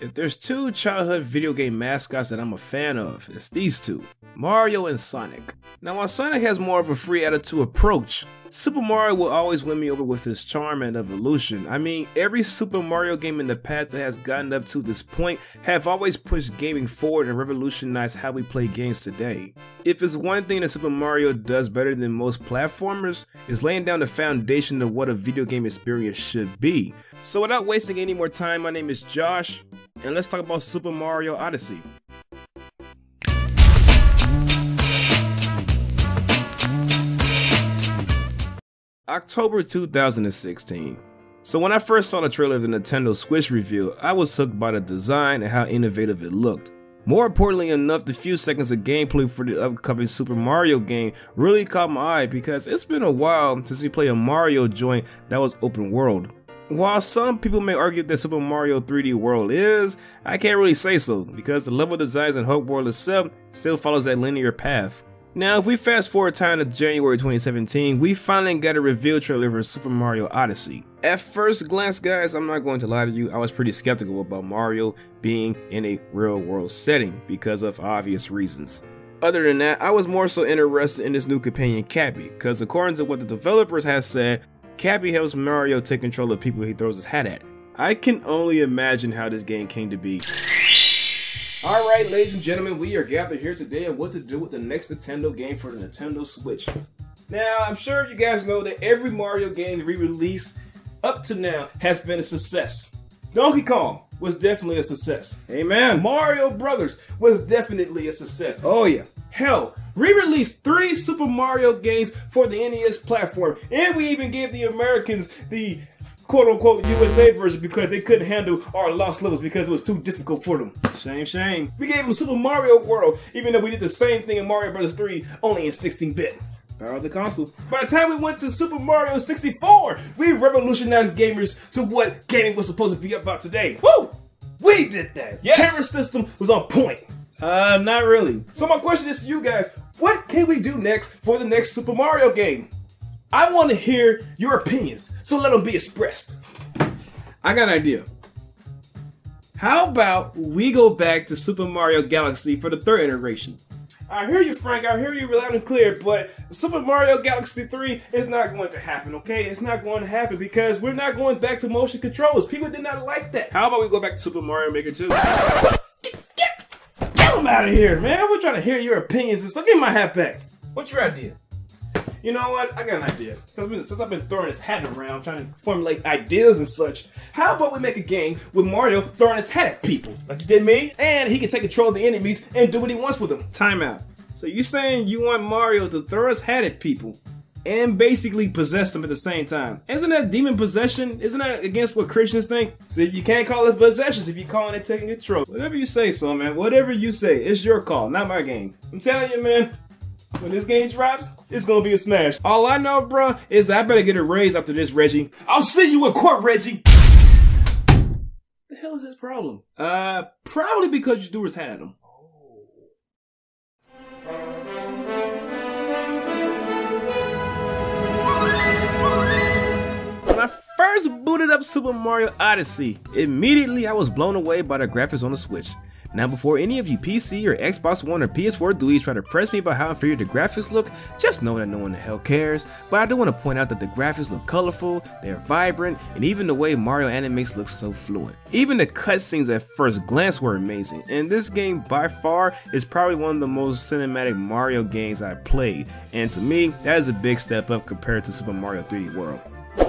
If there's two childhood video game mascots that I'm a fan of, it's these two, Mario and Sonic. Now while Sonic has more of a free attitude approach, Super Mario will always win me over with his charm and evolution. I mean, every Super Mario game in the past that has gotten up to this point have always pushed gaming forward and revolutionized how we play games today. If it's one thing that Super Mario does better than most platformers, is laying down the foundation of what a video game experience should be. So without wasting any more time, my name is Josh, and let's talk about Super Mario Odyssey. October 2016. So when I first saw the trailer of the Nintendo Switch reveal, I was hooked by the design and how innovative it looked. More importantly enough, the few seconds of gameplay for the upcoming Super Mario game really caught my eye because it's been a while since we played a Mario joint that was open world. While some people may argue that Super Mario 3D World is, I can't really say so because the level designs and Hope World itself still follows that linear path. Now if we fast forward time to January 2017, we finally got a reveal trailer for Super Mario Odyssey. At first glance guys, I'm not going to lie to you, I was pretty skeptical about Mario being in a real world setting because of obvious reasons. Other than that, I was more so interested in this new companion Cappy, because according to what the developers have said, Cappy helps Mario take control of people he throws his hat at. I can only imagine how this game came to be. Alright ladies and gentlemen, we are gathered here today on what to do with the next Nintendo game for the Nintendo Switch. Now, I'm sure you guys know that every Mario game re-release up to now has been a success. Donkey Kong was definitely a success. Amen. Mario Brothers was definitely a success. Oh yeah. Hell, re-released 3 Super Mario games for the NES platform, and we even gave the Americans the quote-unquote USA version because they couldn't handle our lost levels because it was too difficult for them. Shame, shame. We gave them Super Mario World, even though we did the same thing in Mario Bros. 3, only in 16-bit. Power of the console. By the time we went to Super Mario 64, we revolutionized gamers to what gaming was supposed to be about today. Woo! We did that. Yes. Camera system was on point. Not really. So my question is to you guys, what can we do next for the next Super Mario game? I want to hear your opinions, so let them be expressed. I got an idea. How about we go back to Super Mario Galaxy for the 3rd iteration? I hear you, Frank, I hear you loud and clear, but Super Mario Galaxy 3 is not going to happen, okay? It's not going to happen because we're not going back to motion controls. People did not like that. How about we go back to Super Mario Maker 2? Get them out of here, man. We're trying to hear your opinions and stuff. Give me my hat back. What's your idea? You know what? I got an idea. Since I've been throwing this hat around, trying to formulate ideas and such, how about we make a game with Mario throwing his hat at people, like he did me, and he can take control of the enemies and do what he wants with them. Time out. So you saying you want Mario to throw his hat at people and basically possess them at the same time? Isn't that demon possession? Isn't that against what Christians think? See, you can't call it possessions if you're calling it taking control. Whatever you say, so man. Whatever you say, it's your call, not my game. I'm telling you, man. When this game drops, it's gonna be a smash. All I know, bro, is I better get a raise after this, Reggie. I'll see you in court, Reggie. The hell is his problem? Probably because you threw his hat at him. When I first booted up Super Mario Odyssey, immediately I was blown away by the graphics on the Switch. Now before any of you PC or Xbox One or PS4 dudes try to press me about how inferior the graphics look, just know that no one the hell cares, but I do want to point out that the graphics look colorful, they're vibrant, and even the way Mario animates looks so fluid. Even the cutscenes at first glance were amazing, and this game by far is probably one of the most cinematic Mario games I've played, and to me, that is a big step up compared to Super Mario 3D World.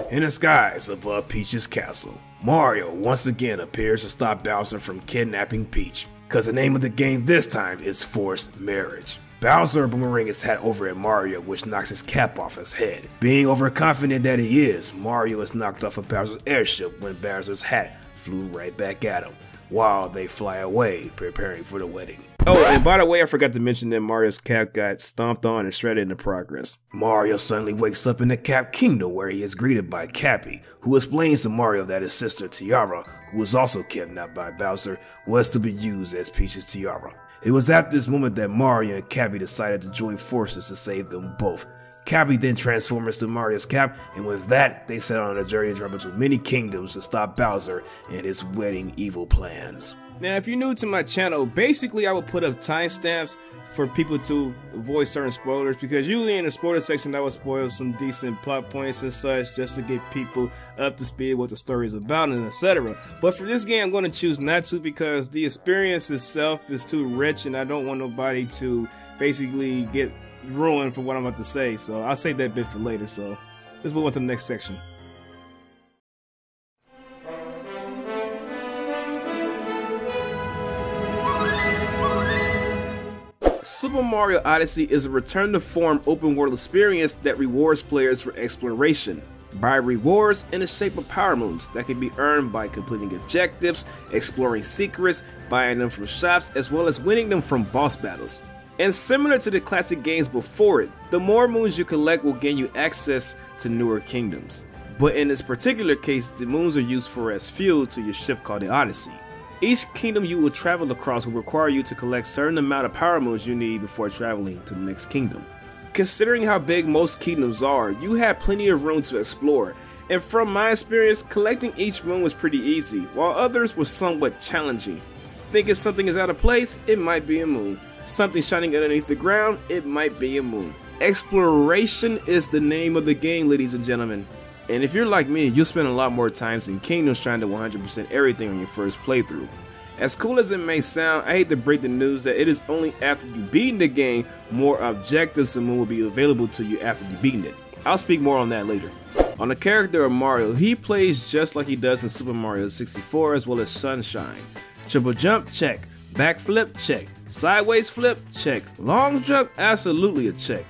In the skies above Peach's castle, Mario once again appears to stop Bowser from kidnapping Peach. Cause the name of the game this time is Forced Marriage. Bowser boomerang his hat over at Mario, which knocks his cap off his head. Being overconfident that he is, Mario is knocked off of Bowser's airship when Bowser's hat flew right back at him, while they fly away, preparing for the wedding. Oh, and by the way, I forgot to mention that Mario's cap got stomped on and shredded in the progress. Mario suddenly wakes up in the Cap Kingdom where he is greeted by Cappy, who explains to Mario that his sister Tiara, who was also kidnapped by Bowser, was to be used as Peach's tiara. It was at this moment that Mario and Cappy decided to join forces to save them both. Cappy then transforms to Mario's cap, and with that, they set on a journey to travel to many kingdoms to stop Bowser and his wedding evil plans. Now, if you're new to my channel, basically I will put up timestamps for people to avoid certain spoilers, because usually in the spoiler section I will spoil some decent plot points and such just to get people up to speed what the story is about and etc. But for this game I'm going to choose not to, because the experience itself is too rich and I don't want nobody to basically get ruined for what I'm about to say, so I'll save that bit for later. So let's move on to the next section. Super Mario Odyssey is a return-to-form open-world experience that rewards players for exploration by rewards in the shape of power moves that can be earned by completing objectives, exploring secrets, buying them from shops, as well as winning them from boss battles. And similar to the classic games before it, the more moons you collect will gain you access to newer kingdoms. But in this particular case, the moons are used as fuel to your ship called the Odyssey. Each kingdom you will travel across will require you to collect a certain amount of power moons you need before traveling to the next kingdom. Considering how big most kingdoms are, you have plenty of room to explore, and from my experience, collecting each moon was pretty easy, while others were somewhat challenging. Thinking something is out of place, it might be a moon. Something shining underneath the ground, it might be a moon. Exploration is the name of the game, ladies and gentlemen. And if you're like me, you'll spend a lot more times in kingdoms trying to 100% everything on your first playthrough. As cool as it may sound, I hate to break the news that it is only after you beaten the game, more objectives and moon will be available to you after you beaten it. I'll speak more on that later. On the character of Mario, he plays just like he does in Super Mario 64 as well as Sunshine. Triple jump, check. Backflip, check. Sideways flip, check. Long jump, absolutely a check.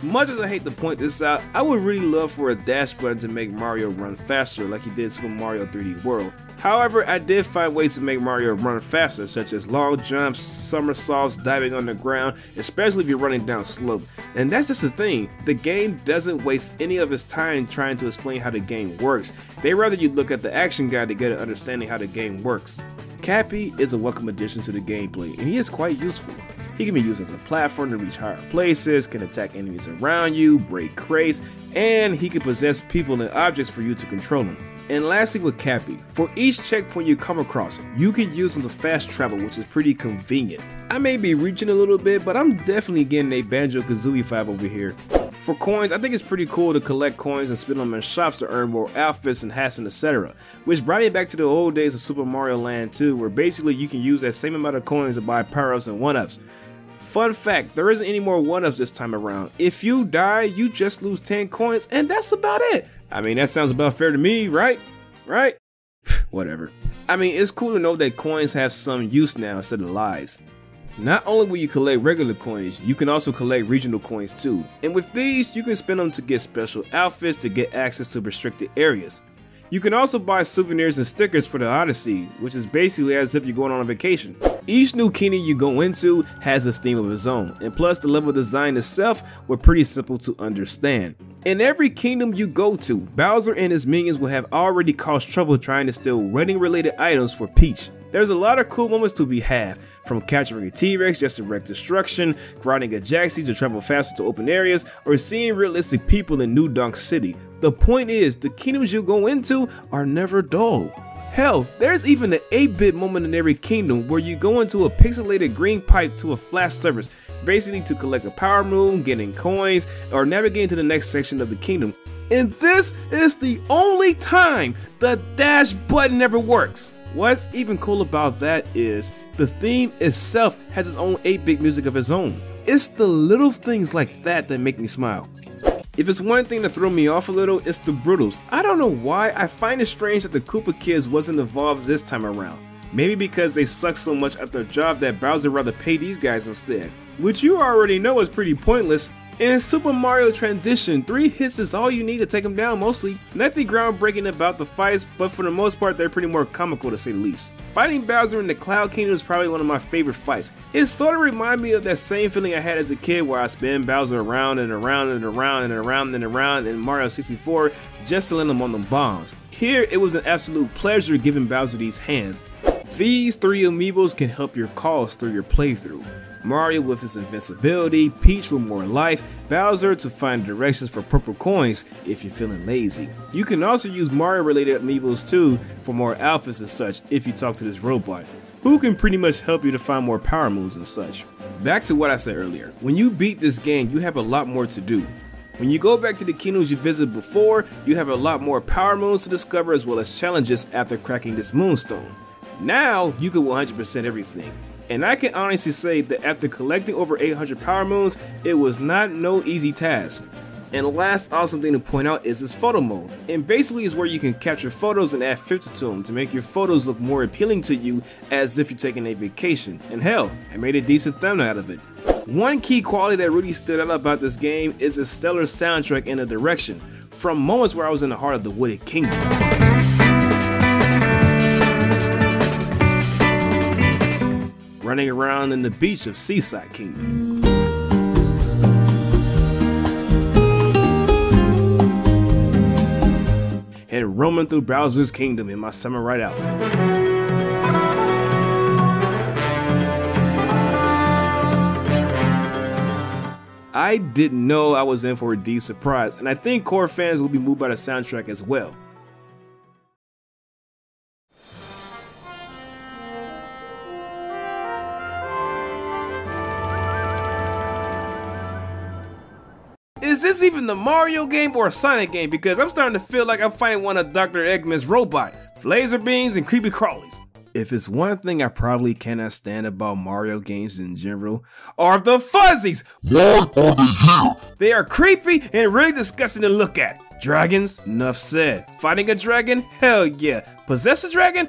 Much as I hate to point this out, I would really love for a dash button to make Mario run faster like he did in Super Mario 3D World. However, I did find ways to make Mario run faster, such as long jumps, somersaults, diving on the ground, especially if you're running down slope. And that's just the thing, the game doesn't waste any of its time trying to explain how the game works. They rather you look at the action guide to get an understanding how the game works. Cappy is a welcome addition to the gameplay, and he is quite useful. He can be used as a platform to reach higher places, can attack enemies around you, break crates, and he can possess people and objects for you to control them. And lastly with Cappy, for each checkpoint you come across, you can use him to fast travel, which is pretty convenient. I may be reaching a little bit, but I'm definitely getting a Banjo-Kazooie vibe over here. For coins, I think it's pretty cool to collect coins and spend them in shops to earn more outfits and hats and etc. Which brought me back to the old days of Super Mario Land 2, where basically you can use that same amount of coins to buy power-ups and 1-ups. Fun fact, there isn't any more 1-ups this time around. If you die, you just lose 10 coins and that's about it. I mean, that sounds about fair to me, right? Right? Whatever. I mean, it's cool to know that coins have some use now instead of lives. Not only will you collect regular coins, you can also collect regional coins too. And with these, you can spend them to get special outfits to get access to restricted areas. You can also buy souvenirs and stickers for the Odyssey, which is basically as if you're going on a vacation. Each new kingdom you go into has a theme of its own, and plus the level design itself were pretty simple to understand. In every kingdom you go to, Bowser and his minions will have already caused trouble trying to steal wedding related items for Peach. There's a lot of cool moments to be had, from capturing a T-Rex just to wreak destruction, riding a Jaxi to travel faster to open areas, or seeing realistic people in New Donk City. The point is, the kingdoms you go into are never dull. Hell, there's even an 8-bit moment in every kingdom where you go into a pixelated green pipe to a flash surface, basically to collect a power moon, getting coins, or navigate to the next section of the kingdom. And this is the only time the dash button ever works. What's even cool about that is the theme itself has its own 8-bit music of its own. It's the little things like that that make me smile. If it's one thing that threw me off a little, it's the Broodals. I don't know why, I find it strange that the Koopa Kids wasn't involved this time around. Maybe because they suck so much at their job that Bowser rather pay these guys instead. Which you already know is pretty pointless. In Super Mario Transition, 3 hits is all you need to take them down mostly. Nothing groundbreaking about the fights, but for the most part they're pretty more comical to say the least. Fighting Bowser in the Cloud Kingdom is probably one of my favorite fights. It sort of reminds me of that same feeling I had as a kid where I spin Bowser around and around and around and around and around in Mario 64 just to land him on the bombs. Here it was an absolute pleasure giving Bowser these hands. These 3 amiibos can help your cause through your playthrough. Mario with his invincibility, Peach with more life, Bowser to find directions for purple coins if you're feeling lazy. You can also use Mario related amiibos too for more outfits and such if you talk to this robot, who can pretty much help you to find more power moves and such. Back to what I said earlier, when you beat this game you have a lot more to do. When you go back to the kingdoms you visited before, you have a lot more power moons to discover as well as challenges after cracking this moonstone. Now you can 100% everything. And I can honestly say that after collecting over 800 power moons, it was not no easy task. And the last awesome thing to point out is this photo mode, and basically is where you can capture photos and add filter to them to make your photos look more appealing to you as if you're taking a vacation, and hell, I made a decent thumbnail out of it. One key quality that really stood out about this game is its stellar soundtrack and the direction, from moments where I was in the heart of the Wooded Kingdom. Running around in the beach of Seaside Kingdom. And roaming through Bowser's Kingdom in my samurai outfit. I didn't know I was in for a deep surprise, and I think core fans will be moved by the soundtrack as well. Is this even the Mario game or a Sonic game? Because I'm starting to feel like I'm fighting one of Dr. Eggman's robot, laser beams and creepy crawlies. If it's one thing I probably cannot stand about Mario games in general, are the fuzzies! Why are they here? They are creepy and really disgusting to look at. Dragons? Enough said. Fighting a dragon? Hell yeah. Possess a dragon?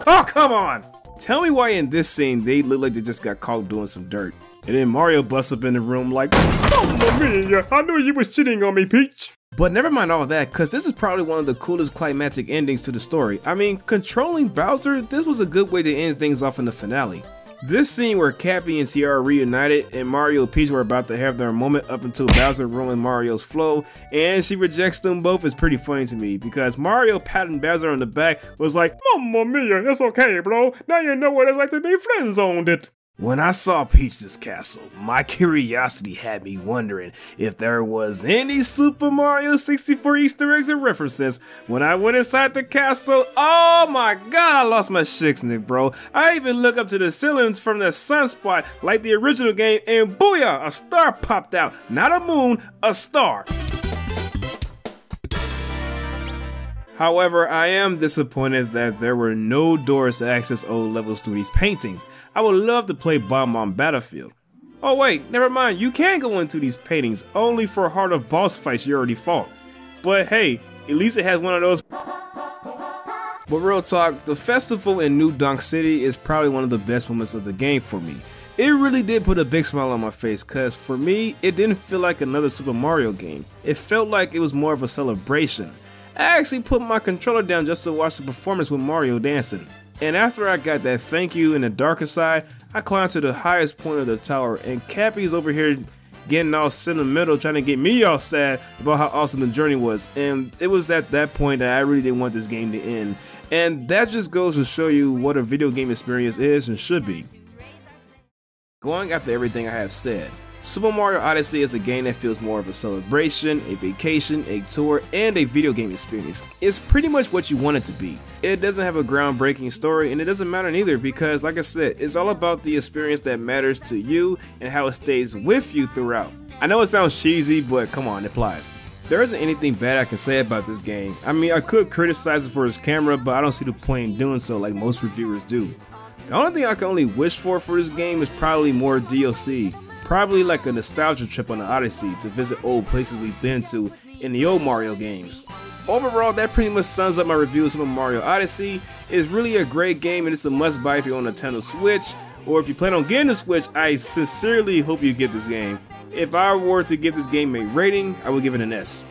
Oh, come on! Tell me why in this scene they look like they just got caught doing some dirt. And then Mario busts up in the room like, "Mamma mia, I knew you was cheating on me, Peach." But never mind all that, cause this is probably one of the coolest climactic endings to the story. I mean, controlling Bowser, this was a good way to end things off in the finale. This scene where Cappy and Tiara reunited and Mario and Peach were about to have their moment up until Bowser ruined Mario's flow and she rejects them both is pretty funny to me, because Mario patting Bowser on the back was like, "Mamma mia, it's okay bro, now you know what it's like to be friend-zoned it." When I saw Peach's castle, my curiosity had me wondering if there was any Super Mario 64 Easter eggs and references. When I went inside the castle, oh my god, I lost my shit, bro. I even looked up to the ceilings from the sunspot like the original game, and booyah, a star popped out. Not a moon, a star. However, I am disappointed that there were no doors to access old levels through these paintings. I would love to play Bomb Battlefield. Oh wait, never mind, you can go into these paintings, only for Heart of boss fights you already fought. But hey, at least it has one of those. But real talk, the festival in New Donk City is probably one of the best moments of the game for me. It really did put a big smile on my face, cause for me, it didn't feel like another Super Mario game. It felt like it was more of a celebration. I actually put my controller down just to watch the performance with Mario dancing. And after I got that thank you in the darker side, I climbed to the highest point of the tower, and Cappy's over here getting all sentimental trying to get me all sad about how awesome the journey was. And it was at that point that I really didn't want this game to end. And that just goes to show you what a video game experience is and should be. Going after everything I have said, Super Mario Odyssey is a game that feels more of a celebration, a vacation, a tour, and a video game experience. It's pretty much what you want it to be. It doesn't have a groundbreaking story, and it doesn't matter neither, because like I said, it's all about the experience that matters to you and how it stays with you throughout. I know it sounds cheesy, but come on, it applies. There isn't anything bad I can say about this game. I mean, I could criticize it for its camera, but I don't see the point in doing so like most reviewers do. The only thing I can only wish for this game is probably more DLC. Probably like a nostalgia trip on the Odyssey to visit old places we've been to in the old Mario games. Overall, that pretty much sums up my review of Super Mario Odyssey. It's really a great game and it's a must buy if you own a Nintendo Switch, or if you plan on getting the Switch, I sincerely hope you get this game. If I were to give this game a rating, I would give it an S.